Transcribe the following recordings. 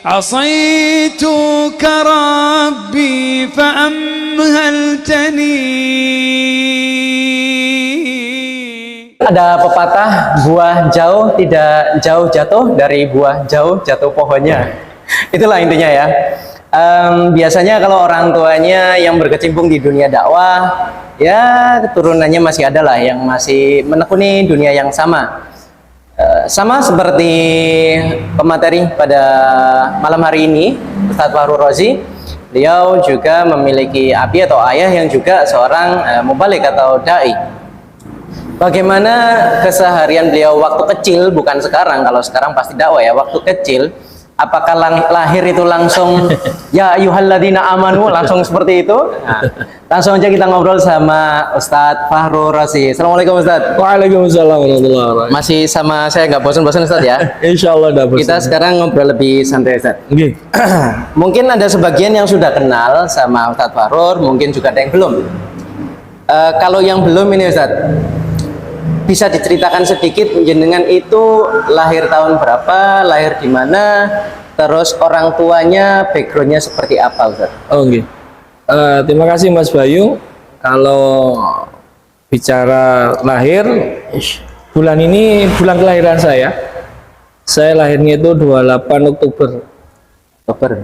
عصيتك ربي فأمهلتني. Ada pepatah, buah jauh tidak jauh jatuh dari buah jauh jatuh pohonnya. Itulah intinya ya. Biasanya kalau orang tuanya yang berkecimpung di dunia dakwah, ya keturunannya masih ada lah yang masih menekuni dunia yang sama. Sama seperti pemateri pada malam hari ini, Ustadz Fahru Rozi, beliau juga memiliki abi atau ayah yang juga seorang mubalik atau dai. Bagaimana keseharian beliau waktu kecil, bukan sekarang, kalau sekarang pasti dakwah ya, waktu kecil, apakah lahir itu langsung ya ayyuhalladzina amanu, langsung seperti itu? Nah, langsung aja kita ngobrol sama Ustadz Fahru Rozi. Assalamualaikum Ustadz. Waalaikumsalam warahmatullahi wabarakatuh. Masih sama saya, nggak bosan-bosan Ustadz ya? Insya Allah udah bosan. Kita sekarang ngobrol lebih santai Ustadz. Okay. Mungkin ada sebagian yang sudah kenal sama Ustadz Fahru, mungkin juga ada yang belum. Kalau yang belum ini Ustadz, bisa diceritakan sedikit jenengan itu lahir tahun berapa, lahir di mana, terus orang tuanya backgroundnya seperti apa Ustaz? Oh, okay. Terima kasih Mas Bayu. Kalau bicara lahir, bulan ini bulan kelahiran saya lahirnya itu 28 Oktober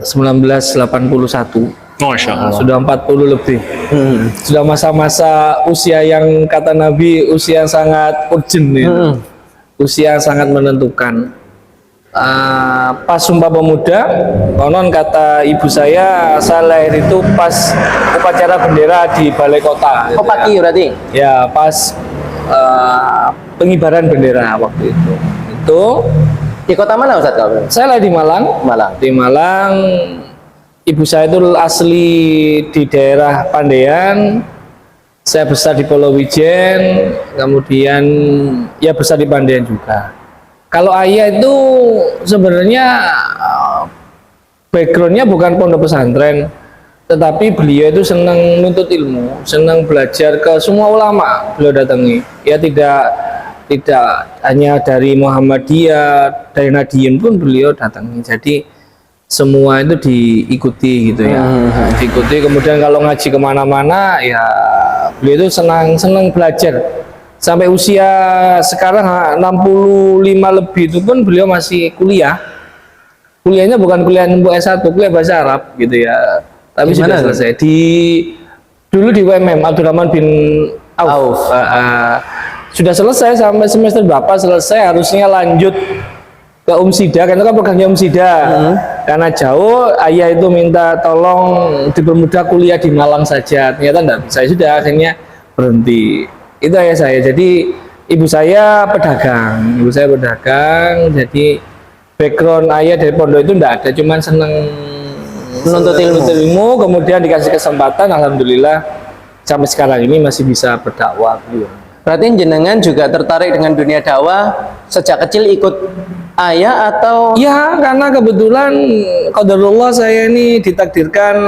1981. Masya Allah. Sudah 40 lebih. Sudah masa-masa usia yang kata Nabi usia yang sangat urgent ya. Usia yang sangat menentukan. Pas Sumpah Pemuda, konon kata ibu saya lahir itu pas upacara bendera di Balai Kota. Oh pagi berarti? Ya pas pengibaran bendera waktu itu. Itu di kota mana Ustaz kalau? saya lahir di Malang. Di Malang. Ibu saya itu asli di daerah Pandean, saya besar di Pulau Wijen, kemudian ya besar di Pandean juga. Kalau ayah itu sebenarnya backgroundnya bukan pondok pesantren, tetapi beliau itu senang nuntut ilmu, senang belajar ke semua ulama beliau datangi. Ya tidak hanya dari Muhammadiyah, dari Nadiyin pun beliau datangi. Jadi semua itu diikuti gitu ya, diikuti. Kemudian kalau ngaji kemana-mana ya beliau itu senang belajar sampai usia sekarang 65 lebih itu pun beliau masih kuliahnya bukan kuliah S1, kuliah bahasa Arab gitu ya, tapi sudah selesai dulu di UMM Abdurrahman bin Auf. Sudah selesai sampai semester berapa selesai, harusnya lanjut ke Umsida, karena kan programnya Umsida. Karena jauh, ayah itu minta tolong dipermudah kuliah di Malang saja, ternyata enggak bisa, sudah akhirnya berhenti. Itu ayah saya. Jadi ibu saya pedagang, jadi background ayah dari pondok itu enggak ada, cuman seneng menuntut ilmu, kemudian dikasih kesempatan, alhamdulillah sampai sekarang ini masih bisa berdakwah. Berarti jenengan juga tertarik dengan dunia dakwah sejak kecil, ikut ayah atau? Ya, karena kebetulan qadarullah saya ini ditakdirkan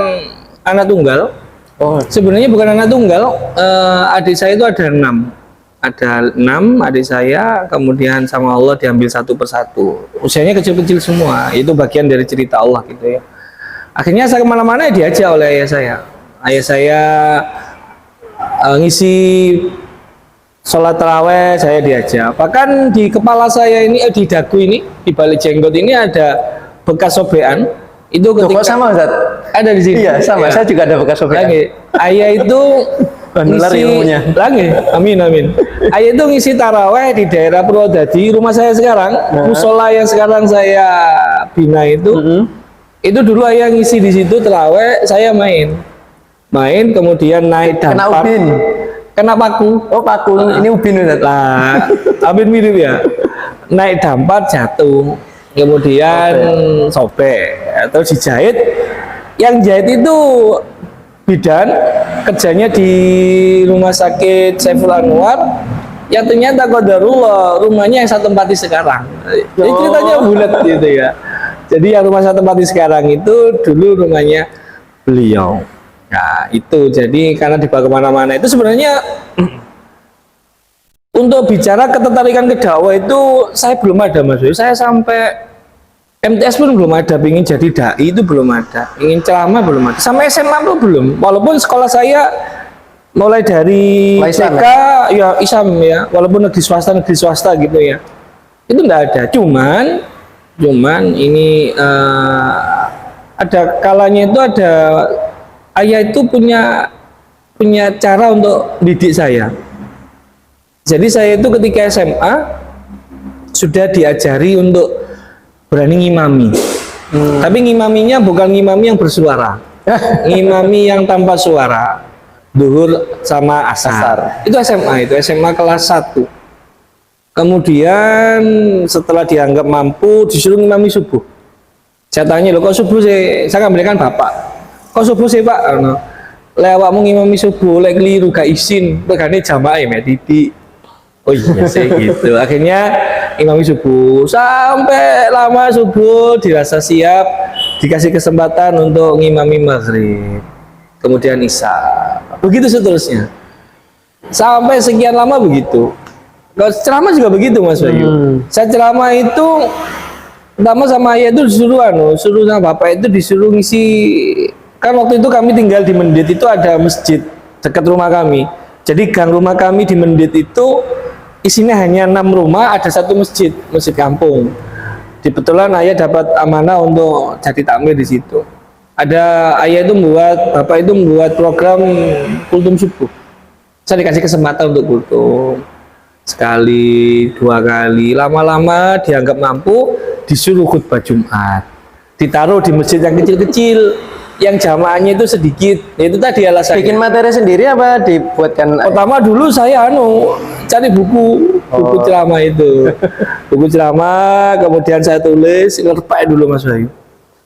anak tunggal. Oh, sebenarnya bukan anak tunggal. Adik saya itu ada 6. Ada 6 adik saya, kemudian sama Allah diambil satu persatu. Usianya kecil-kecil semua. Itu bagian dari cerita Allah gitu ya. Akhirnya saya kemana-mana diajak oleh ayah saya. Ayah saya ngisi sholat taraweh, saya diajak. Bahkan di kepala saya ini, di dagu ini, di balik jenggot ini ada bekas sobekan. Itu ketika sama Ustaz? Ada di sini. Iya sama, ya. Saya juga ada bekas sobekan. Ayah itu ngisi lagi, amin. Ayah itu ngisi taraweh di daerah Purwodadi, rumah saya sekarang, musola yang sekarang saya bina itu dulu ayah ngisi di situ taraweh, saya main, kemudian naik dampak. Kena paku. Oh paku, ini ubin lah. Ubin mirip ya. Naik dampak jatuh, kemudian sobek, terus dijahit. Yang jahit itu bidan, kerjanya di rumah sakit Saiful Anwar. Yang ternyata qadarullah rumahnya yang saya tempati sekarang. Jadi ceritanya bulat gitu ya. Jadi yang rumah saya tempati sekarang itu dulu rumahnya beliau. Nah itu jadi karena dibawa kemana-mana itu sebenarnya untuk bicara ketertarikan ke dakwah itu saya belum ada Mas. Saya sampai MTS pun belum ada, ingin jadi dai itu belum ada, ingin ceramah belum ada, sama SMA pun belum. Walaupun sekolah saya mulai dari Islam, TK ya Islam ya, walaupun negeri swasta gitu ya, itu nggak ada. Cuman ini ada kalanya itu ada ayah itu punya cara untuk didik saya. Jadi saya itu ketika SMA sudah diajari untuk berani ngimami. Tapi ngimaminya bukan ngimami yang bersuara. Ngimami yang tanpa suara. Duhur sama asar. Itu SMA kelas 1. Kemudian setelah dianggap mampu disuruh ngimami subuh. Saya tanya, loh kok subuh sih? Saya kan berikan bapak. Kok subuh sih pak? Lewatmu ngimami subuh, lek keliru gak izin. Begini jamaah ya didik. Oh iya sih gitu. Akhirnya imami subuh sampai lama subuh dirasa siap, dikasih kesempatan untuk ngimami maghrib, kemudian isya, begitu seterusnya sampai sekian lama begitu. Kalau ceramah juga begitu Mas Bayu. Saya ceramah itu pertama sama ayah itu suruh sama bapak itu disuruh ngisi, kan waktu itu kami tinggal di Mendit, itu ada masjid dekat rumah kami. Jadi gang rumah kami di Mendit itu isinya hanya 6 rumah, ada satu masjid kampung. Kebetulan ayah dapat amanah untuk jadi takmir di situ. Ada ayah itu bapak itu membuat program kultum subuh. Saya dikasih kesempatan untuk kultum sekali, 2 kali, lama-lama dianggap mampu, disuruh khutbah Jumat. Ditaruh di masjid yang kecil-kecil, yang jamaahnya itu sedikit. Itu tadi alasannya. Bikin materi sendiri apa dibuatkan? Pertama dulu saya cari buku ceramah itu. Buku ceramah, kemudian saya tulis, ngerpak dulu Mas Bayu.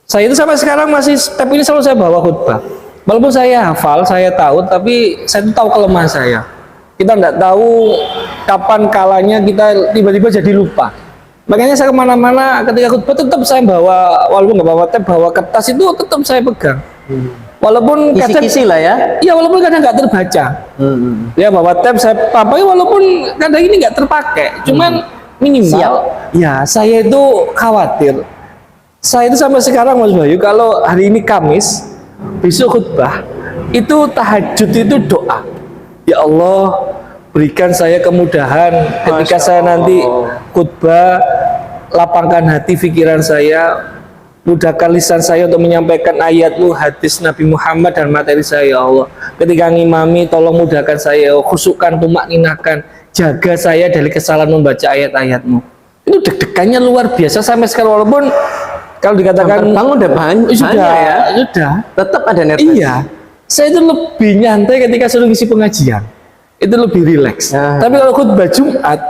Saya itu sampai sekarang masih step ini selalu saya bawa khutbah. Walaupun saya hafal, saya tahu, tapi saya tahu kelemahan saya. Kita nggak tahu kapan kalanya kita tiba-tiba jadi lupa. Makanya saya kemana-mana ketika khutbah tetap saya bawa, walaupun nggak bawa tab, bawa kertas itu tetap saya pegang. Walaupun kisi-kisi lah ya. Iya, walaupun kadang nggak terbaca. Ya bawa tab saya pakai, walaupun kadang ini nggak terpakai. Cuman minimal. Ya saya itu khawatir. Saya itu sampai sekarang Mas Bayu, kalau hari ini Kamis, besok khutbah, itu tahajud itu doa. Ya Allah, berikan saya kemudahan ketika saya nanti khutbah, lapangkan hati pikiran saya, mudahkan lisan saya untuk menyampaikan ayat-Mu, hadis Nabi Muhammad dan materi saya ya Allah. Ketika ngimami, tolong mudahkan saya, khusukkan, tumakninakan, jaga saya dari kesalahan membaca ayat-ayat-Mu. Itu deg-degannya luar biasa sampai sekarang, walaupun kalau dikatakan bangun udah banyak ya, sudah tetap ada nervous. Iya, saya itu lebih nyantai ketika suruh ngisi pengajian, itu lebih rileks. Tapi kalau khutbah Jumat,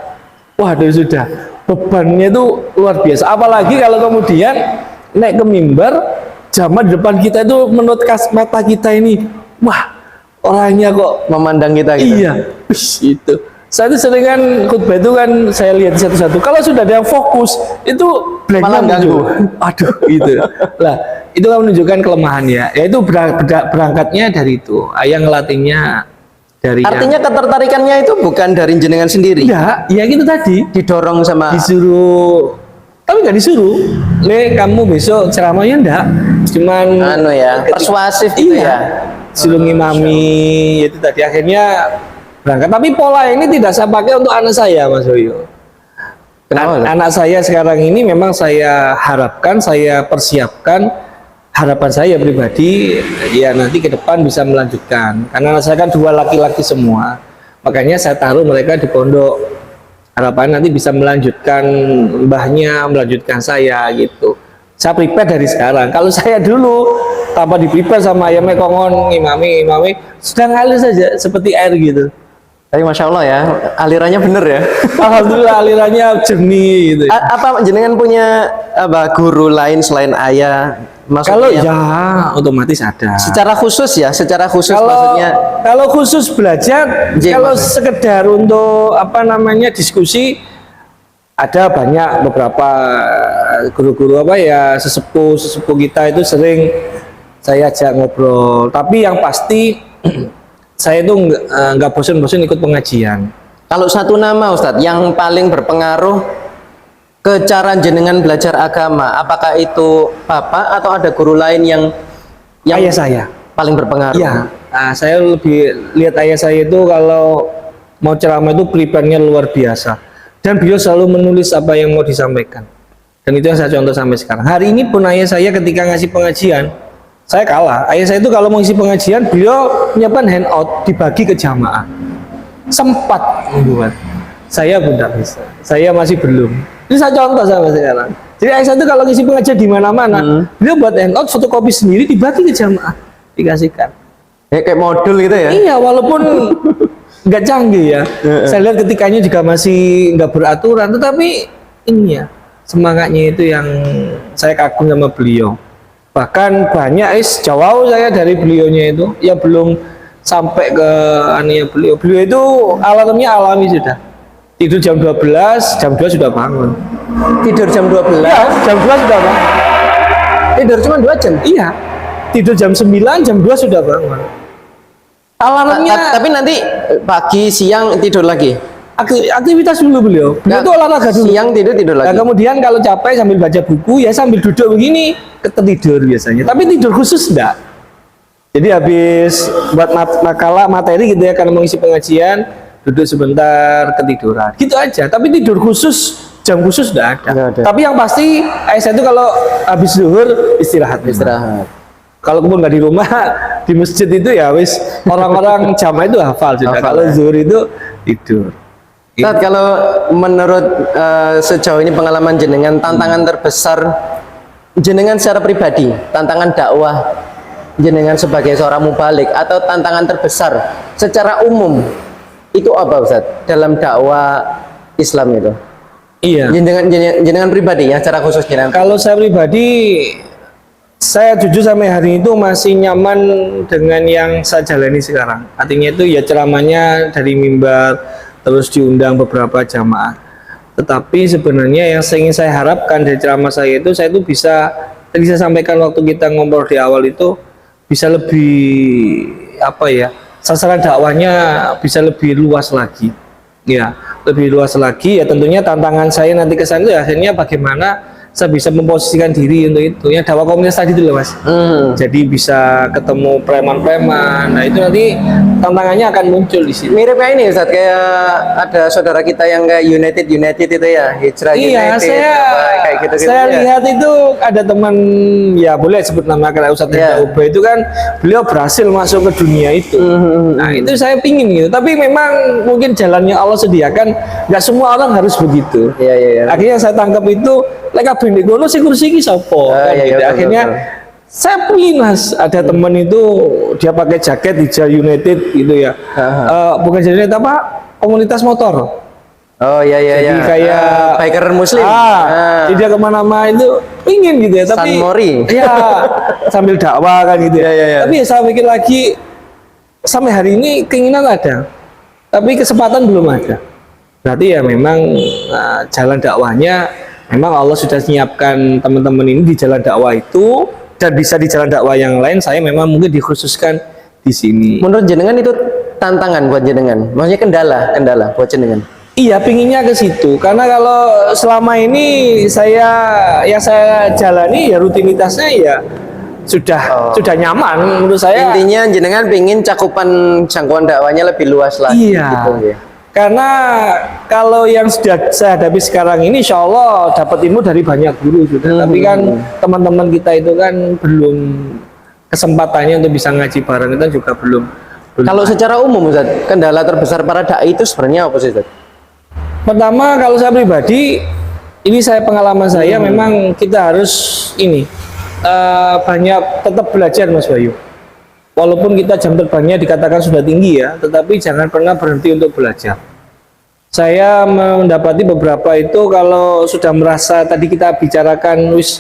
waduh sudah bebannya itu luar biasa. Apalagi kalau kemudian naik ke mimbar, jamaah di depan kita itu menurut mata kita ini, wah orangnya kok memandang kita gitu. Iya, itu. Saya itu sering kan khutbah itu kan saya lihat satu-satu. Kalau sudah ada yang fokus, itu malah ganggu. Aduh, itu. Lah, itu kan menunjukkan kelemahan ya. Yaitu berangkatnya dari itu. Ayah ngelatihnya dari. Artinya ketertarikannya itu bukan dari jenengan sendiri. Ya, ya gitu tadi. Didorong sama. Disuruh. Tapi nggak disuruh. Le, kamu besok ceramahnya enggak. Cuman. Persuasif gitu ya. Disuruh ngimami, itu tadi akhirnya berangkat. Tapi pola ini tidak saya pakai untuk anak saya Mas Yoyo. Anak saya sekarang ini memang saya harapkan, saya persiapkan, harapan saya pribadi ya nanti ke depan bisa melanjutkan, karena anak saya kan 2 laki-laki semua, makanya saya taruh mereka di pondok, harapan nanti bisa melanjutkan mbahnya, melanjutkan saya gitu. Saya prepare dari sekarang. Kalau saya dulu tanpa di prepare sama ayam kongon ngimami sudah ngalir saja seperti air gitu. Tapi Masya Allah ya, alirannya bener ya. Alhamdulillah alirannya jernih gitu. Apa jenengan punya guru lain selain ayah? Kalau ya otomatis ada. Secara khusus maksudnya. Kalau khusus belajar, kalau sekedar untuk diskusi, ada banyak beberapa guru-guru sesepuh kita itu sering saya ajak ngobrol. Tapi yang pasti saya itu nggak bosan-bosan ikut pengajian. Kalau satu nama Ustadz yang paling berpengaruh ke cara jenengan belajar agama, apakah itu bapak atau ada guru lain yang Ayah saya. paling berpengaruh? Iya, saya lebih lihat ayah saya itu kalau mau ceramah itu prepare-nya luar biasa. Dan beliau selalu menulis apa yang mau disampaikan. Dan itu yang saya contoh sampai sekarang. Hari ini pun ayah saya ketika ngasih pengajian, saya kalah. Ayah saya itu kalau mau ngisi pengajian, beliau menyiapkan handout dibagi ke jamaah. Sempat membuat. Saya pun tidak bisa. Saya masih belum. Ini saya contoh sampai sekarang. Jadi ayah saya itu kalau ngisi pengajian di mana-mana, beliau buat handout fotokopi sendiri dibagi ke jamaah, dikasihkan. Kayak modul gitu ya? Iya, walaupun nggak canggih ya. Saya lihat ketikanya juga masih nggak beraturan, tetapi ini ya semangatnya itu yang saya kagum sama beliau. Bahkan banyak jauh saya dari beliaunya itu, ya belum sampai ke anehnya beliau. Beliau itu alamnya alami sudah. Tidur jam 12, jam 2 sudah bangun. Tidur jam 12? Ya, jam 2 sudah bangun. Tidur cuma 2 jam? Iya. Tidur jam 9, jam 2 sudah bangun. Alarmnya Tapi nanti pagi, siang tidur lagi? aktivitas dulu beliau. Beliau itu olahraga dulu. Siang tidur lagi? Nah, kemudian kalau capek sambil baca buku, ya sambil duduk begini, ketidur biasanya. Tapi tidur khusus enggak. Jadi habis buat makalah materi gitu ya, karena mengisi pengajian, duduk sebentar, ketiduran. Gitu aja. Tapi tidur khusus, jam khusus enggak ada. Nggak ada. Tapi yang pasti, saya itu kalau habis zuhur istirahat. Kalau pun nggak di rumah, di masjid itu ya wis orang-orang jamaah itu hafal sudah. Kalau zuhur itu tidur. Ustaz, kalau menurut sejauh ini pengalaman jenengan, tantangan terbesar jenengan secara pribadi, tantangan dakwah jenengan sebagai seorang mubalik, atau tantangan terbesar secara umum itu apa Ustaz dalam dakwah Islam itu? Iya. Jenengan pribadi ya, secara khusus jenengan. Kalau saya pribadi, saya jujur sampai hari itu masih nyaman dengan yang saya jalani sekarang. Artinya itu ya ceramahnya dari mimbar, terus diundang beberapa jamaah. Tetapi sebenarnya yang ingin saya harapkan dari ceramah saya itu bisa, tadi saya sampaikan waktu kita ngobrol di awal itu, bisa lebih apa ya, sasaran dakwahnya bisa lebih luas lagi. Ya, lebih luas lagi ya, tentunya tantangan saya nanti ke sana itu akhirnya bagaimana saya bisa memposisikan diri untuk itu ya, dakwah komunitas tadi itu loh Mas. Jadi bisa ketemu preman-preman. Nah itu nanti tantangannya akan muncul di sini. Mirip kayak ini Ustaz, kayak ada saudara kita yang kayak United itu ya, Hijrah Iya, United, kayak gitu saya ya. lihat itu ada teman, ya boleh sebut nama, karena Ustadz Ubay itu kan beliau berhasil masuk ke dunia itu. Nah itu saya pingin gitu, tapi memang mungkin jalannya Allah sediakan, nggak semua orang harus begitu. Iya. Akhirnya saya tangkap itu, leka bendi gono sih kursi ini sopo. Iya, Akhirnya saya pingin Mas, ada teman itu dia pakai jaket Hijrah United gitu ya. Bukan jaket apa? Komunitas motor. Oh iya. Jadi kayak biker muslim. Dia kemana-mana itu pingin gitu ya, tapi San Mori. ya sambil dakwah kan gitu ya. Iya. Tapi ya saya pikir lagi, sampai hari ini keinginan ada, tapi kesempatan belum ada. Berarti ya memang jalan dakwahnya memang Allah sudah menyiapkan teman-teman ini di jalan dakwah itu, dan bisa di jalan dakwah yang lain saya memang mungkin dikhususkan di sini. Menurut jenengan itu tantangan buat jenengan, maksudnya kendala buat jenengan? Iya, pinginnya ke situ, karena kalau selama ini yang saya jalani ya rutinitasnya ya sudah nyaman menurut saya. Intinya jenengan pingin cakupan jangkauan dakwahnya lebih luas lagi. Iya. Gitu, ya. Karena kalau yang sudah saya hadapi sekarang ini, insya Allah dapat ilmu dari banyak guru sudah. Tapi kan teman-teman kita itu kan belum kesempatannya untuk bisa ngaji bareng, kita juga belum. Kalau secara umum Ustaz, kendala terbesar para dai itu sebenarnya apa sih Ustaz? Pertama, kalau saya pribadi, ini saya pengalaman saya, memang kita harus ini banyak tetap belajar Mas Bayu. Walaupun kita jam terbangnya dikatakan sudah tinggi ya, tetapi jangan pernah berhenti untuk belajar. Saya mendapati beberapa itu kalau sudah merasa, tadi kita bicarakan wis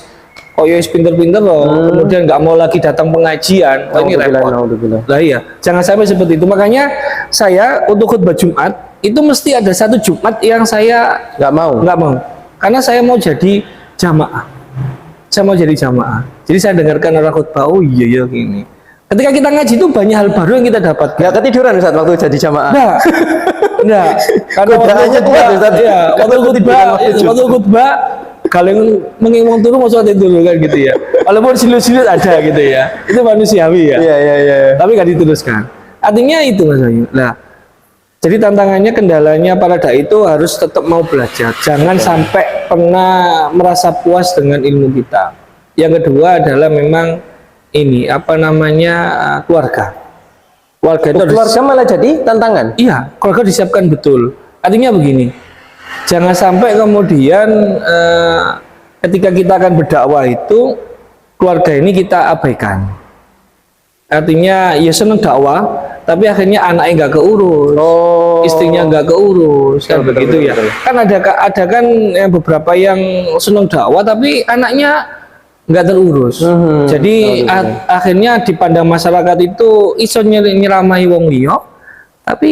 pinter-pinter loh, kemudian nggak mau lagi datang pengajian, ini repot. Lah iya, jangan sampai seperti itu. Makanya saya untuk khutbah Jumat itu mesti ada satu Jumat yang saya nggak mau, karena saya mau jadi jamaah. Jadi saya dengarkan orang khutbah, oh iya gini. Ketika kita ngaji itu banyak hal baru yang kita dapat. Nggak ketiduran Ustaz waktu jadi jamaah? Nah, Enggak, karena Godaannya kuat, Ustaz. ya, waktu khutbah kalian mengimong turu mau sholat dulu kan gitu ya. Walaupun silut-silut ada gitu ya, itu manusiawi ya. Iya. Tapi nggak diteruskan. Artinya itu Mas Bayu. Nah, jadi tantangannya, kendalanya para dai itu harus tetap mau belajar. Jangan sampai pernah merasa puas dengan ilmu kita. Yang kedua adalah memang ini apa namanya keluarga. Keluarga itu harus, Keluarga malah jadi tantangan. iya, keluarga disiapkan betul. Artinya begini. Jangan sampai kemudian ketika kita akan berdakwah itu keluarga ini kita abaikan. Artinya ya senang dakwah, tapi akhirnya anaknya nggak keurus, istrinya nggak keurus, kan begitu ya. Kan ada kan yang beberapa yang senang dakwah, tapi anaknya nggak terurus. Jadi akhirnya dipandang masyarakat itu iso nyeramahi wong liya, tapi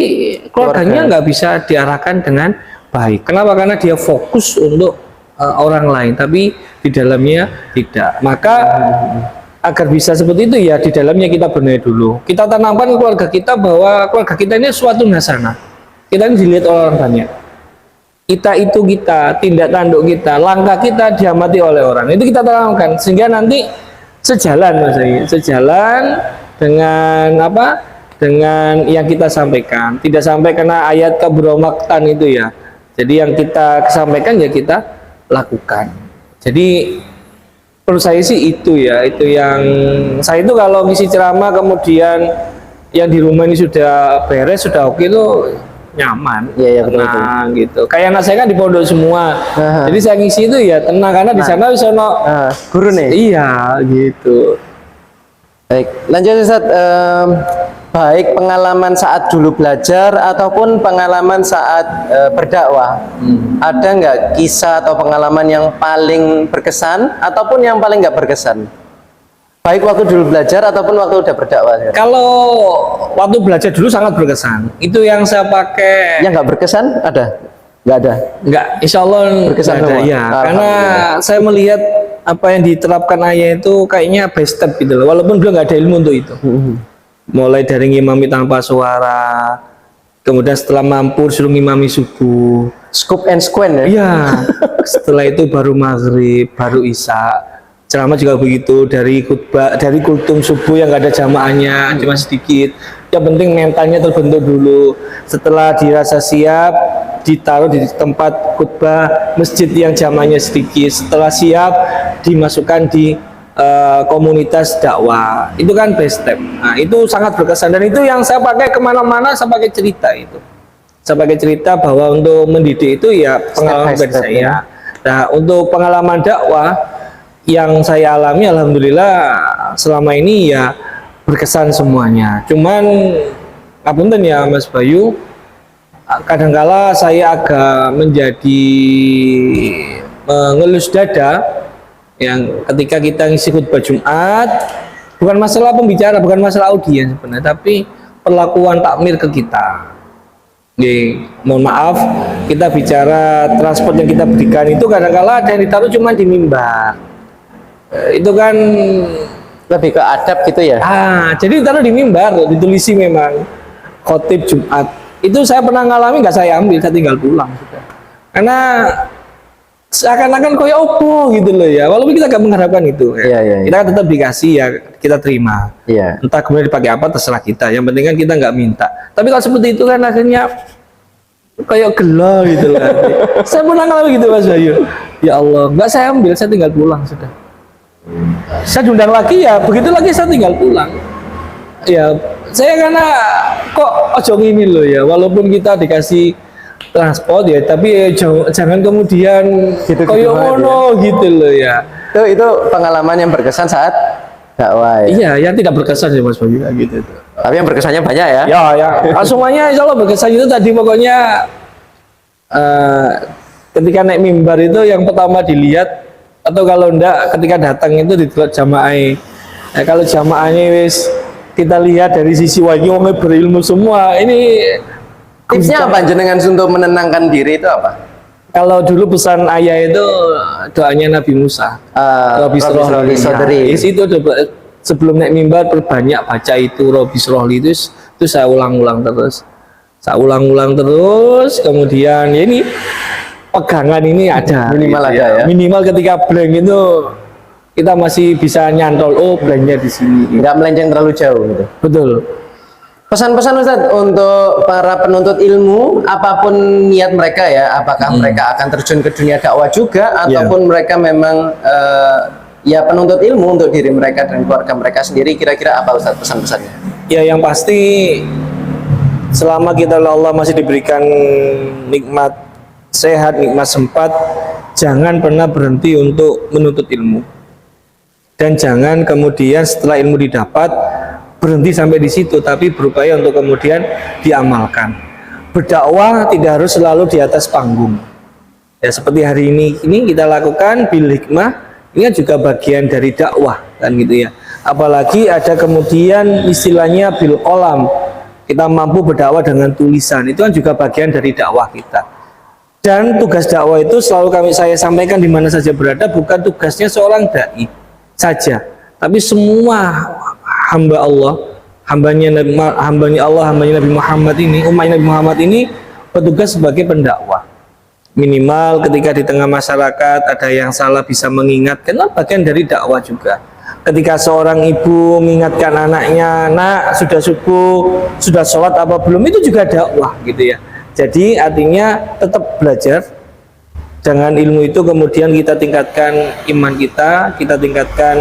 keluarganya nggak bisa diarahkan dengan baik. Kenapa? Karena dia fokus untuk orang lain, tapi di dalamnya tidak. Maka agar bisa seperti itu ya di dalamnya kita benahi dulu. Kita tanamkan keluarga kita bahwa keluarga kita ini suatu hasanah. Kita ini dilihat oleh orang banyak. Kita itu kita, tindak tanduk kita, langkah kita diamati oleh orang. Itu kita tanamkan sehingga nanti sejalan Mas Ayi, sejalan dengan apa? Dengan yang kita sampaikan. Tidak sampai kena ayat kabromaktan itu ya. Jadi yang kita sampaikan ya kita lakukan. Jadi menurut saya sih itu ya, itu yang saya itu kalau ngisi ceramah kemudian yang di rumah ini sudah beres, sudah oke itu nyaman, Iya, betul, tenang gitu. Kayak anak saya kan di pondok semua, jadi saya ngisi itu ya tenang karena di sana bisa Guru nih. iya gitu. Baik, lanjut Ustaz. Baik pengalaman saat dulu belajar ataupun pengalaman saat berdakwah, ada nggak kisah atau pengalaman yang paling berkesan ataupun yang paling nggak berkesan? Baik waktu dulu belajar ataupun waktu udah berdakwah. Kalau waktu belajar dulu sangat berkesan. Itu yang saya pakai. Yang nggak berkesan ada? Nggak ada. Nggak, insya Allah Berkesan nggak ada. semua? Ya, karena saya melihat apa yang diterapkan ayah itu kayaknya by step gitu loh. Walaupun beliau nggak ada ilmu untuk itu. Mulai dari ngimami tanpa suara, kemudian setelah mampu suruh ngimami subuh, Scoop and squan ya? iya, setelah itu baru maghrib, baru isya. Ceramah juga begitu, dari khutbah, dari kultum subuh yang nggak ada jamaahnya, cuma sedikit. Yang penting mentalnya terbentuk dulu. Setelah dirasa siap, ditaruh di tempat khutbah masjid yang jamaahnya sedikit. Setelah siap, dimasukkan di komunitas dakwah. Itu kan best step. Nah, itu sangat berkesan dan itu yang saya pakai kemana-mana, saya pakai cerita itu. Saya pakai cerita bahwa untuk mendidik itu ya pengalaman Step by step, saya. ya. Nah, untuk pengalaman dakwah yang saya alami, alhamdulillah selama ini ya berkesan semuanya. Cuman ngapunten ya Mas Bayu, kadangkala saya agak menjadi mengelus dada yang ketika kita ngisi khutbah Jumat, bukan masalah pembicara, bukan masalah audiens sebenarnya, tapi perlakuan takmir ke kita. Mohon maaf, kita bicara transport yang kita berikan itu kadang-kala ada yang ditaruh cuma di mimbar. Itu kan Lebih ke adab gitu ya? jadi ditaruh di mimbar, ditulisi memang khotib Jumat. Itu saya pernah ngalami, nggak saya ambil, saya tinggal pulang sudah. Karena seakan-akan koyo opo gitu loh ya, walaupun kita gak mengharapkan itu ya. Iya. Kita tetap dikasih ya, kita terima. Iya. Entah kemudian dipakai apa terserah kita, yang penting kan kita nggak minta. Tapi kalau seperti itu kan akhirnya kayak gelo gitu loh. Saya pernah ngalamin gitu Mas Bayu, ya Allah, nggak saya ambil, saya tinggal pulang sudah. Saya diundang lagi ya, begitu lagi saya tinggal pulang. Ya saya karena kok ojo ini loh ya, walaupun kita dikasih transport ya, tapi jangan kemudian Gitu koyo ngono gitu loh ya. Itu pengalaman yang berkesan saat dakwah ya? Iya, yang tidak berkesan sih Mas Bayu gitu. Tapi yang berkesannya banyak ya? Ya. Semuanya insya Allah berkesan itu tadi pokoknya ketika naik mimbar itu yang pertama dilihat atau kalau enggak ketika datang itu dilihat jamaah. Kalau jamaahnya wis kita lihat dari sisi wajah orang berilmu semua, ini Tipsnya apa jenengan untuk menenangkan diri itu apa? kalau dulu pesan ayah itu doanya Nabi Musa. Robi Srohli. Itu sebelum naik mimbar perbanyak baca itu Robi Srohli itu saya ulang-ulang terus. Saya ulang-ulang terus, kemudian ya ini pegangan ini ada Minimal gitu ada ya. Minimal ketika blank itu kita masih bisa nyantol, oh blanknya di sini. Nggak melenceng terlalu jauh gitu. Betul. Pesan-pesan Ustadz untuk para penuntut ilmu, apapun niat mereka ya, apakah mereka akan terjun ke dunia dakwah juga, ataupun mereka memang ya penuntut ilmu untuk diri mereka dan keluarga mereka sendiri, kira-kira apa Ustadz pesan-pesannya? Ya yang pasti selama kita oleh Allah masih diberikan nikmat sehat, nikmat sempat, jangan pernah berhenti untuk menuntut ilmu. Dan jangan kemudian setelah ilmu didapat berhenti sampai di situ, tapi berupaya untuk kemudian diamalkan. Berdakwah tidak harus selalu di atas panggung. Ya seperti hari ini kita lakukan bil hikmah, ini kan juga bagian dari dakwah kan gitu ya. Apalagi ada kemudian istilahnya bil qalam, kita mampu berdakwah dengan tulisan, itu kan juga bagian dari dakwah kita. Dan tugas dakwah itu selalu saya sampaikan di mana saja berada, bukan tugasnya seorang dai saja, tapi semua hamba Allah, hambanya Allah, hambanya Nabi Muhammad ini, umat Nabi Muhammad ini bertugas sebagai pendakwah. Minimal ketika di tengah masyarakat ada yang salah bisa mengingatkan, bagian dari dakwah juga. Ketika seorang ibu mengingatkan anaknya, nak sudah subuh, sudah sholat apa belum, itu juga dakwah gitu ya. Jadi artinya tetap belajar. Dengan ilmu itu kemudian kita tingkatkan iman kita tingkatkan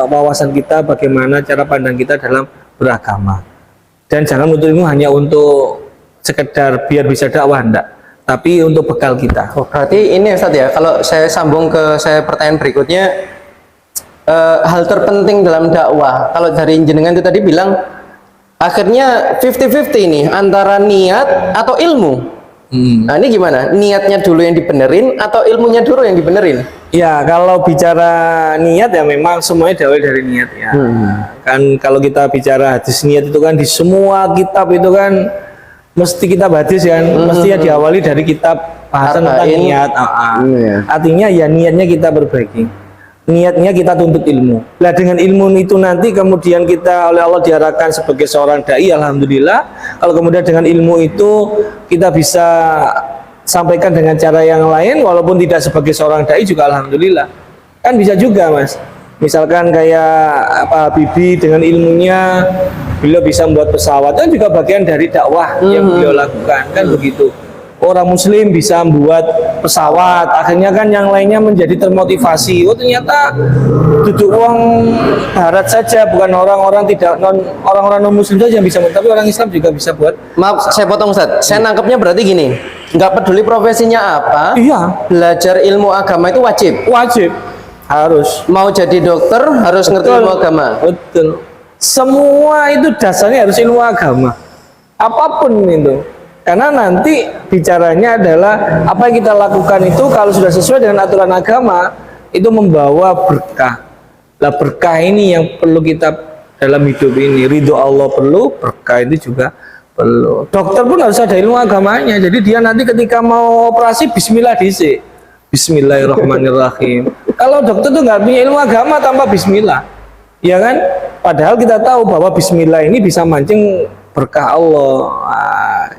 wawasan kita, bagaimana cara pandang kita dalam beragama. Dan jangan menuntut ilmu hanya untuk sekedar biar bisa dakwah, enggak, tapi untuk bekal kita. Oh, berarti ini Ustadz ya, kalau saya sambung ke pertanyaan berikutnya, hal terpenting dalam dakwah, kalau dari jenengan itu tadi bilang akhirnya 50-50 ini antara niat atau ilmu. Nah ini gimana? Niatnya dulu yang dibenerin atau ilmunya dulu yang dibenerin? Ya kalau bicara niat ya memang semuanya diawali dari niat ya. Kan kalau kita bicara hadis niat itu kan di semua kitab itu kan mesti kitab hadis kan, mestinya diawali dari kitab bahasan tentang niat. Artinya ya niatnya kita perbaiki, niatnya kita tuntut ilmu. Nah dengan ilmu itu nanti kemudian kita oleh Allah diarahkan sebagai seorang dai, alhamdulillah. Kalau kemudian dengan ilmu itu kita bisa sampaikan dengan cara yang lain, walaupun tidak sebagai seorang dai juga alhamdulillah. Kan bisa juga mas. Misalkan kayak Pak Habibie dengan ilmunya beliau bisa membuat pesawat, itu juga bagian dari dakwah yang beliau lakukan, kan begitu. Orang muslim bisa membuat pesawat, akhirnya kan yang lainnya menjadi termotivasi. Oh ternyata duduk uang barat saja, bukan orang-orang non muslim saja yang bisa, tapi orang Islam juga bisa buat. Maaf saya potong Ustadz, saya nangkepnya berarti gini, nggak peduli profesinya apa, Iya, belajar ilmu agama itu wajib, harus. mau jadi dokter harus ngerti ilmu agama. Betul, semua itu dasarnya harus ilmu agama, apapun itu. Karena nanti bicaranya adalah apa yang kita lakukan itu kalau sudah sesuai dengan aturan agama itu membawa berkah. Lah berkah ini yang perlu kita dalam hidup ini. Ridho Allah perlu, berkah itu juga perlu. Dokter pun harus ada ilmu agamanya. Jadi dia nanti ketika mau operasi bismillah dhisik. Bismillahirrahmanirrahim. Kalau dokter tuh nggak punya ilmu agama tanpa bismillah, ya kan? Padahal kita tahu bahwa bismillah ini bisa mancing berkah Allah.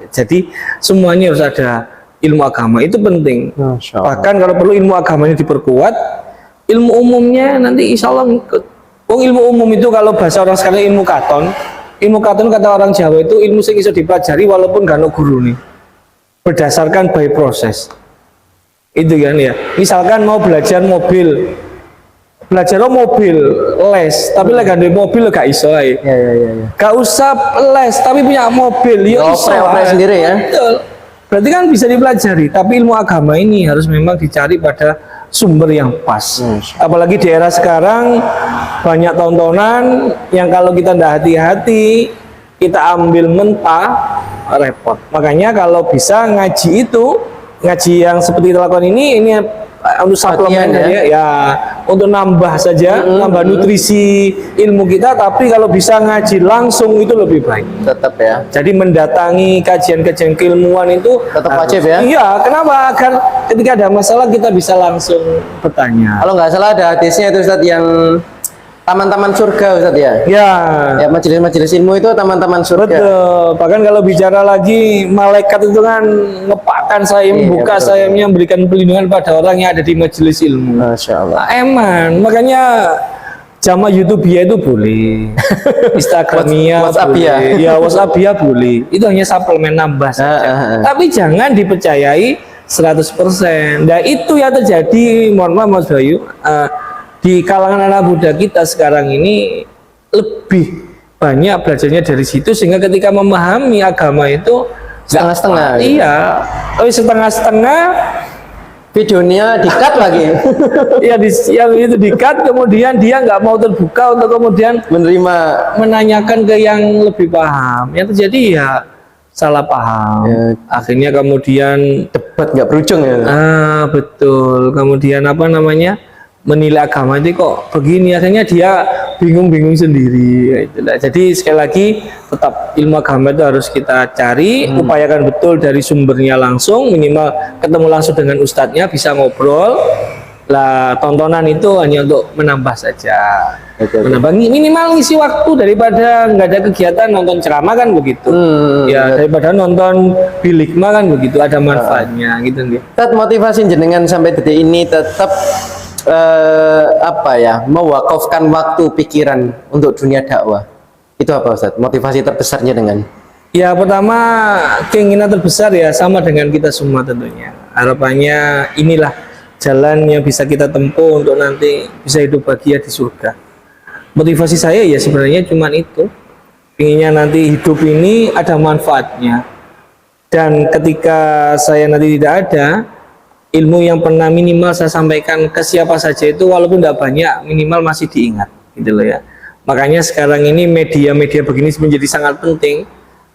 Jadi semuanya harus ada ilmu agama, itu penting. Bahkan kalau perlu ilmu agamanya diperkuat, ilmu umumnya nanti insya Allah ngikut. Ilmu umum itu kalau bahasa orang sekarang ilmu katon kata orang Jawa itu ilmu yang bisa dipelajari walaupun gak ada guru nih, berdasarkan by proses. Itu kan ya. Misalkan mau belajar mobil les, tapi lagi ada mobil gak iso aja. Gak usah les, tapi punya mobil ya iso sendiri ya. Betul. Berarti kan bisa dipelajari, tapi ilmu agama ini harus memang dicari pada sumber yang pas. Apalagi di era sekarang banyak tontonan yang kalau kita tidak hati-hati kita ambil mentah repot. Makanya kalau bisa ngaji yang seperti dilakukan ini untuk suplemen ya untuk nambah saja, nambah nutrisi ilmu kita, tapi kalau bisa ngaji langsung itu lebih baik. Tetap ya. Jadi mendatangi kajian-kajian keilmuan itu tetap wajib ya. Iya, kenapa? Agar ketika ada masalah kita bisa langsung bertanya. Kalau nggak salah ada hadisnya itu Ustadz yang taman-taman surga Ustaz ya. Ya, Ya, majelis-majelis ilmu itu taman-taman surga. betul. Bahkan kalau bicara lagi malaikat itu kan ngepakkan sayap, Iya, buka betul. sayapnya, memberikan perlindungan pada orang yang ada di majelis ilmu. Masya Allah. Eman, makanya jamaah YouTube ya itu boleh, Instagramia WhatsApp boleh, ya. ya WhatsApp ya boleh. Itu hanya suplemen nambah saja. Tapi jangan dipercayai 100%. Nah itu yang terjadi, mohon maaf Mas Bayu, di kalangan anak muda kita sekarang ini lebih banyak belajarnya dari situ, sehingga ketika memahami agama itu Setengah-setengah. Iya, setengah-setengah. Videonya di-cut lagi. Ya, yang itu di-cut, kemudian dia nggak mau terbuka untuk kemudian Menerima. menanyakan ke yang lebih paham. Yang terjadi ya salah paham. Ya. Akhirnya kemudian Debat nggak berujung ya. betul. Kemudian apa namanya, menilai agama itu kok begini, akhirnya dia bingung-bingung sendiri. Ya, itulah. Jadi sekali lagi tetap ilmu agama itu harus kita cari, upayakan betul dari sumbernya langsung, minimal ketemu langsung dengan ustadznya, bisa ngobrol. Lah tontonan itu hanya untuk menambah saja. Betul. Menambah, minimal ngisi waktu daripada nggak ada kegiatan, nonton ceramah kan begitu. Ya, daripada nonton bilikma kan begitu, ada manfaatnya gitu nih. Ustaz, motivasi jenengan sampai detik ini tetap apa ya, mewakafkan waktu pikiran untuk dunia dakwah. Itu apa Ustaz? Motivasi terbesarnya dengan? Ya pertama, keinginan terbesar ya sama dengan kita semua tentunya. Harapannya inilah jalan yang bisa kita tempuh untuk nanti bisa hidup bahagia di surga. Motivasi saya ya sebenarnya cuma itu. Inginnya nanti hidup ini ada manfaatnya. Dan ketika saya nanti tidak ada, ilmu yang pernah minimal saya sampaikan ke siapa saja itu walaupun tidak banyak, minimal masih diingat gitu loh ya. Makanya sekarang ini media-media begini menjadi sangat penting.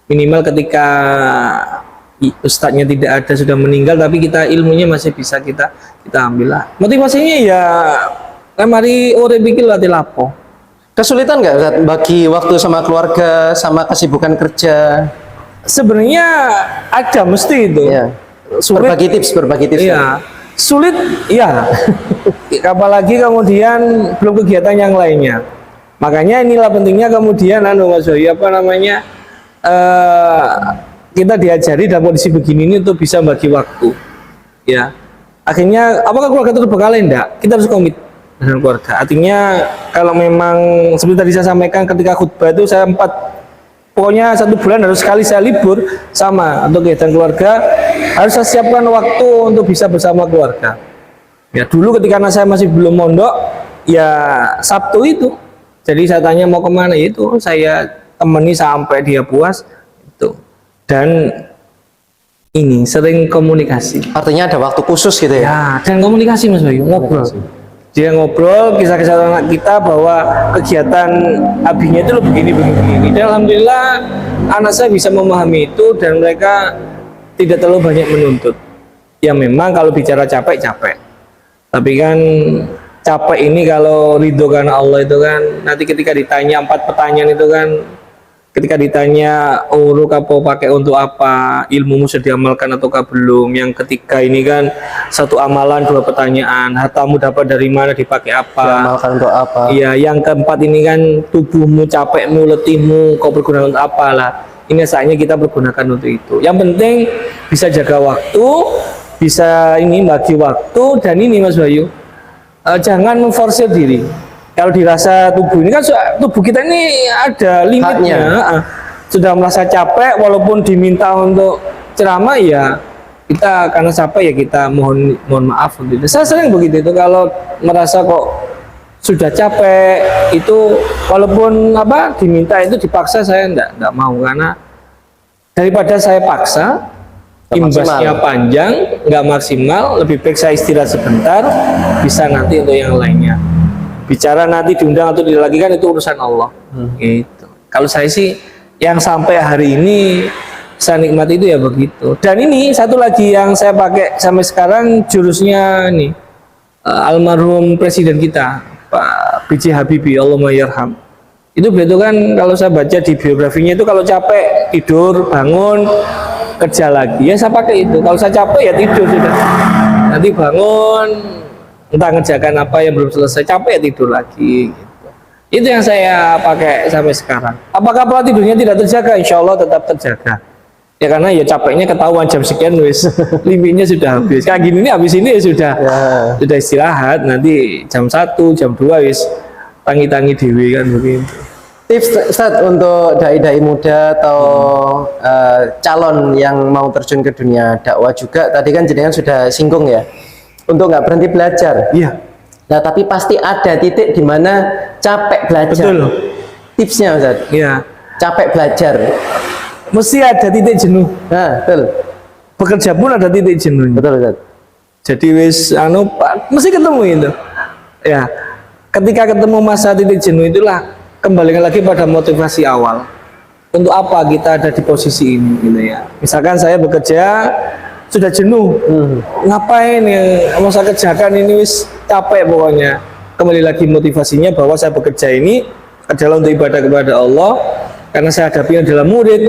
Minimal ketika ustadznya tidak ada, sudah meninggal, tapi kita ilmunya masih bisa kita ambil lah. Motivasinya ya mari ore bikin latih lapo. Kesulitan nggak Ustaz bagi waktu sama keluarga, sama kesibukan kerja? Sebenarnya ada mesti itu. Ya. Sulit. Berbagi tips. Iya, sulit, ya. Apalagi kemudian belum kegiatan yang lainnya. Makanya inilah pentingnya kemudian Mas Bayu, apa namanya, kita diajari dalam kondisi begini ini untuk bisa bagi waktu. Ya, akhirnya apakah keluarga terbekali? Enggak, kita harus komit dengan keluarga. Artinya kalau memang seperti tadi saya sampaikan ketika khutbah itu saya pokoknya 1 bulan harus sekali saya libur sama untuk kegiatan keluarga, harus saya siapkan waktu untuk bisa bersama keluarga. Ya dulu ketika anak saya masih belum mondok, ya Sabtu itu, jadi saya tanya mau kemana, itu saya temani sampai dia puas itu. Dan ini sering komunikasi. Artinya ada waktu khusus gitu ya? Ya, dan komunikasi Mas Bayu, ngobrol. Dia ngobrol kisah-kisah anak kita bahwa kegiatan abinya itu begini. Dan alhamdulillah anak saya bisa memahami itu dan mereka tidak terlalu banyak menuntut. Ya memang kalau bicara capek. Tapi kan capek ini kalau ridho karena Allah itu kan nanti ketika ditanya 4 pertanyaan itu kan, ketika ditanya uruk apa pakai untuk apa, ilmumu sudah diamalkan ataukah belum, yang ketiga ini kan 1 amalan 2 pertanyaan, hartamu dapat dari mana, dipakai apa, Diamalkan untuk apa? iya, yang keempat ini kan tubuhmu, capekmu, letihmu, kau berguna untuk apalah. Ini saatnya kita pergunakan untuk itu. Yang penting bisa jaga waktu, bisa ini bagi waktu, dan ini Mas Bayu, jangan memforsir diri. Kalau dirasa tubuh ini kan, tubuh kita ini ada limitnya. Sudah merasa capek walaupun diminta untuk ceramah, ya kita karena capek ya kita mohon maaf gitu. Saya sering begitu itu, kalau merasa kok sudah capek itu walaupun apa diminta itu dipaksa, saya enggak mau, karena daripada saya paksa imbasnya panjang, nggak maksimal, lebih baik saya istirahat sebentar, bisa nanti untuk yang lainnya. Bicara nanti diundang atau tidak lagi kan itu urusan Allah. Gitu. Kalau saya sih yang sampai hari ini saya nikmati itu ya begitu. Dan ini satu lagi yang saya pakai sampai sekarang, jurusnya nih almarhum presiden kita Pak B.J. Habibie, Allahumma yarham. Itu begitu kan, kalau saya baca di biografinya itu kalau capek tidur, bangun, kerja lagi. Ya saya pakai itu. Kalau saya capek ya tidur sudah. Nanti bangun, entah ngerjakan apa yang belum selesai, capek ya tidur lagi gitu. Itu yang saya pakai sampai sekarang. Apakah pola tidurnya tidak terjaga? Insya Allah tetap terjaga. Ya karena ya capeknya ketahuan jam sekian wis limitnya sudah habis. Kayak gini nih habis ini ya sudah istirahat. Nanti jam 1, jam 2 wis tangi-tangi dewi kan begitu. Tips Ustaz untuk dai-dai muda atau calon yang mau terjun ke dunia dakwah juga, tadi kan jenengan sudah singgung ya, untuk nggak berhenti belajar. Iya. Nah tapi pasti ada titik di mana capek belajar. Betul. Tipsnya Ustaz? Iya. Capek belajar. Mesti ada titik jenuh. Nah, betul. Bekerja pun ada titik jenuh. Betul Ustaz. Jadi wis mesti ketemu itu. Ya. Ketika ketemu masa titik jenuh itulah kembalikan lagi pada motivasi awal. Untuk apa kita ada di posisi ini gitu ya. Misalkan saya bekerja sudah jenuh. Ngapain yang mau saya kerjakan ini wis capek pokoknya. Kembali lagi motivasinya bahwa saya bekerja ini adalah untuk ibadah kepada Allah karena saya hadapi adalah murid.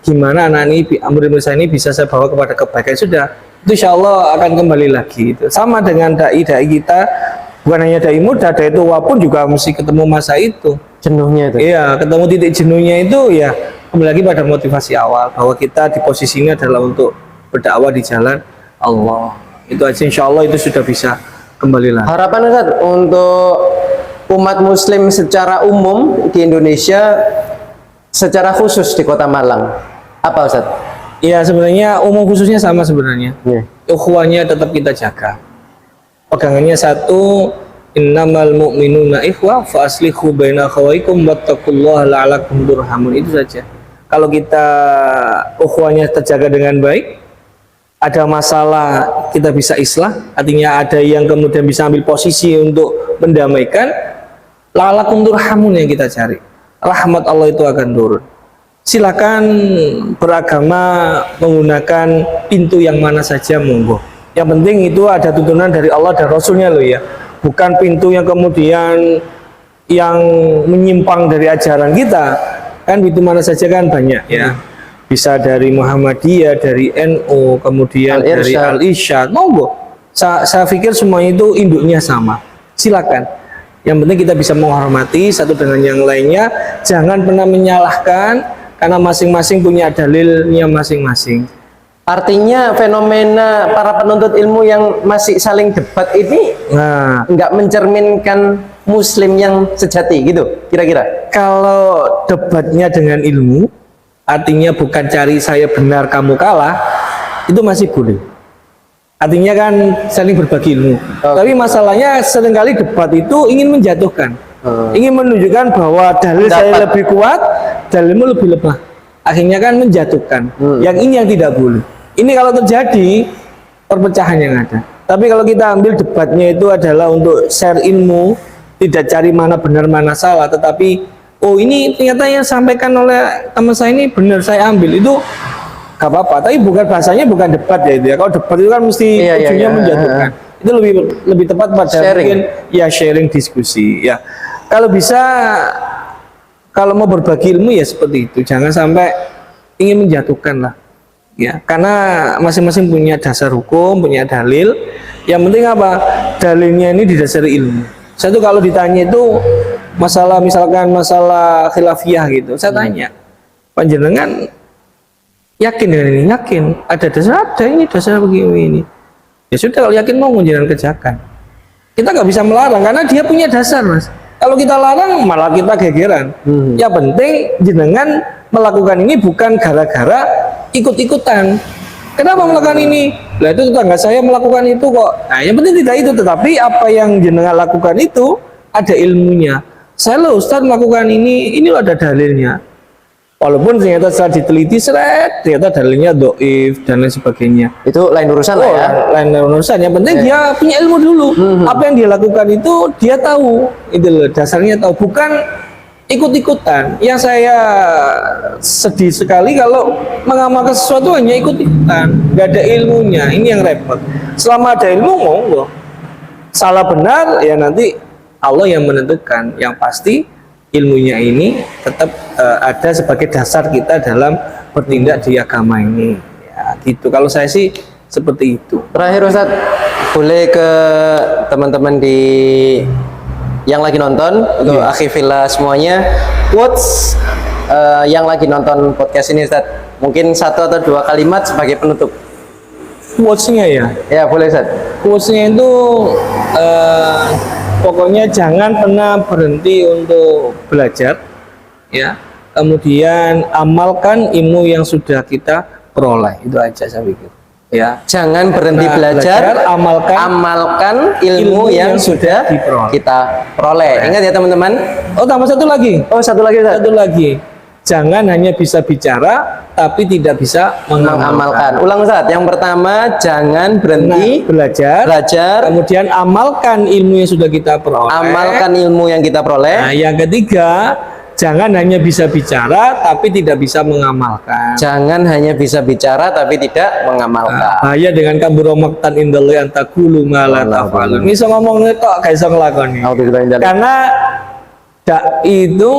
Gimana anak ini murid saya ini bisa saya bawa kepada kebaikan, sudah itu insya Allah akan kembali lagi. Itu sama dengan dai-dai kita, bukan hanya dai muda, dai tua pun juga mesti ketemu masa itu, Jenuhnya itu. iya, ketemu titik jenuhnya itu ya kembali lagi pada motivasi awal bahwa kita di posisi ini adalah untuk berdakwah di jalan Allah. Itu aja insya Allah itu sudah bisa kembali lagi. Harapan Ustaz untuk umat muslim secara umum di Indonesia, secara khusus di Kota Malang, apa Ustaz? Ya sebenarnya umum khususnya sama sebenarnya. Ukhuwahnya tetap kita jaga. Pegangannya satu, innamal mu'minuna ikhwah fa aslihu baina akhawaikum wattaqullaha la'alakum turhamun. Itu saja. Kalau kita ukhuwahnya terjaga dengan baik, ada masalah kita bisa islah, artinya ada yang kemudian bisa ambil posisi untuk mendamaikan, la'alakum turhamun yang kita cari. Rahmat Allah itu akan turun. Silakan beragama menggunakan pintu yang mana saja, monggo. Yang penting itu ada tuntunan dari Allah dan Rasulnya loh ya. Bukan pintu yang kemudian yang menyimpang dari ajaran kita. Kan pintu mana saja kan banyak ya. Bisa dari Muhammadiyah, dari NU, kemudian dari Al-Irsyad, monggo. Saya pikir semuanya itu induknya sama. Silakan. Yang penting kita bisa menghormati satu dengan yang lainnya. Jangan pernah menyalahkan karena masing-masing punya dalilnya masing-masing. Artinya fenomena para penuntut ilmu yang masih saling debat ini nggak mencerminkan muslim yang sejati gitu kira-kira. Kalau debatnya dengan ilmu, artinya bukan cari saya benar kamu kalah, itu masih boleh. Artinya kan saling berbagi ilmu. Tapi masalahnya seringkali debat itu ingin menjatuhkan, ingin menunjukkan bahwa dalil saya lebih kuat, dalilmu lebih lemah. Akhirnya kan menjatuhkan. Yang ini yang tidak boleh. Ini kalau terjadi perpecahan yang ada. Tapi kalau kita ambil debatnya itu adalah untuk share ilmu, tidak cari mana benar mana salah, tetapi oh ini ternyata yang sampaikan oleh teman saya ini benar, saya ambil, itu gak apa-apa. Tapi bukan bahasanya bukan debat ya itu ya. Kalau debat itu kan mesti ujungnya menjatuhkan. Itu lebih tepat pada mungkin ya sharing diskusi ya. Kalau bisa, kalau mau berbagi ilmu ya seperti itu. Jangan sampai ingin menjatuhkan lah. Ya, karena masing-masing punya dasar hukum, punya dalil. Yang penting apa? Dalilnya ini didasari ilmu. Saya tuh kalau ditanya itu masalah, misalkan masalah khilafiyah gitu, saya tanya, panjenengan yakin dengan ini? Yakin. Ada dasar? Ada, ini dasar begini ini. Ya sudah, kalau yakin mau jenengan kerjakan. Kita nggak bisa melarang karena dia punya dasar, Mas. Kalau kita larang malah kita gegeran. Yang penting jenengan melakukan ini bukan gara-gara ikut-ikutan. Kenapa melakukan ini? Lah itu tetangga saya melakukan itu kok. Nah, yang penting tidak itu, tetapi apa yang jenengan lakukan itu ada ilmunya. Saya loh Ustaz melakukan ini loh ada dalilnya. Walaupun ternyata setelah diteliti ternyata dalilnya dhaif dan lain sebagainya. Itu lain urusan lah ya. Lain urusan. Yang penting dia punya ilmu dulu. Apa yang dia lakukan itu dia tahu. Itu loh dasarnya tahu, bukan ikut-ikutan. Yang saya sedih sekali kalau mengamalkan sesuatu hanya ikut-ikutan, nggak ada ilmunya. Ini yang repot. Selama ada ilmu monggo. Salah benar ya nanti Allah yang menentukan. Yang pasti ilmunya ini tetap ada sebagai dasar kita dalam bertindak di agama ini. Ya, gitu. Kalau saya sih seperti itu. Terakhir Ustaz, boleh ke teman-teman di yang lagi nonton, untuk akhi fillah semuanya, quotes yang lagi nonton podcast ini Ustaz. Mungkin 1 atau 2 kalimat sebagai penutup. Quotes-nya ya. Ya, boleh Ustaz. Quotes-nya itu pokoknya jangan pernah berhenti untuk belajar, ya. Kemudian amalkan ilmu yang sudah kita peroleh. Itu aja saya pikir. Ya. Jangan berhenti belajar, amalkan ilmu yang sudah kita peroleh. Ingat ya teman-teman. Oh, tambah satu lagi. Oh, satu lagi Ustaz. Satu lagi. Jangan hanya bisa bicara tapi tidak bisa mengamalkan. Ulang Ustaz. Yang pertama, jangan berhenti belajar, kemudian amalkan ilmu yang sudah kita peroleh. Amalkan ilmu yang kita peroleh. Nah, yang ketiga, jangan hanya bisa bicara tapi tidak bisa mengamalkan. Jangan hanya bisa bicara tapi tidak mengamalkan. Bahaya dengan kabur maktan indallahi antakulu ma la tafalun. Bisa ngomong tok gak iso nglakoni. Karena itu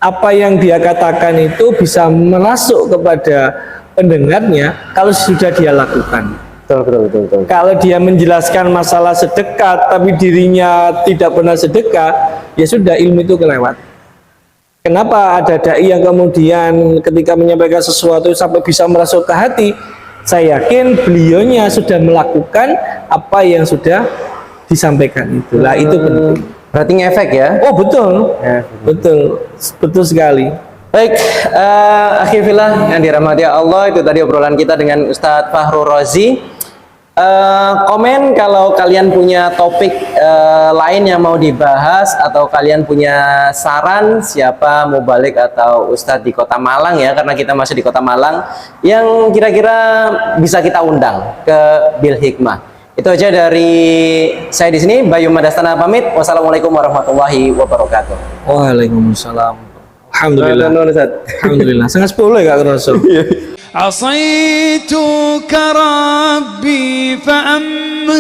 apa yang dia katakan itu bisa masuk kepada pendengarnya kalau sudah dia lakukan. Betul. Kalau dia menjelaskan masalah sedekah tapi dirinya tidak pernah sedekah, ya sudah, ilmu itu kelewat. Kenapa ada dai yang kemudian ketika menyampaikan sesuatu sampai bisa merasuk ke hati? Saya yakin beliaunya sudah melakukan apa yang sudah disampaikan itu. Lah itu penting. Berarti ngefek ya? Oh betul, betul sekali. Baik, akhi fillah yang dirahmati Allah, itu tadi obrolan kita dengan Ustadz Fahrul Razi. Komen kalau kalian punya topik lain yang mau dibahas, atau kalian punya saran siapa mubalik atau Ustadz di Kota Malang ya, karena kita masih di Kota Malang, yang kira-kira bisa kita undang ke Bil Hikmah. Itu aja dari saya di sini. Bayu Madastana pamit. Wassalamualaikum warahmatullahi wabarakatuh. Waalaikumsalam. Alhamdulillah. Alhamdulillah. Sangat 10 ya Kak Rasul. عصيتك ربي فأمهلتني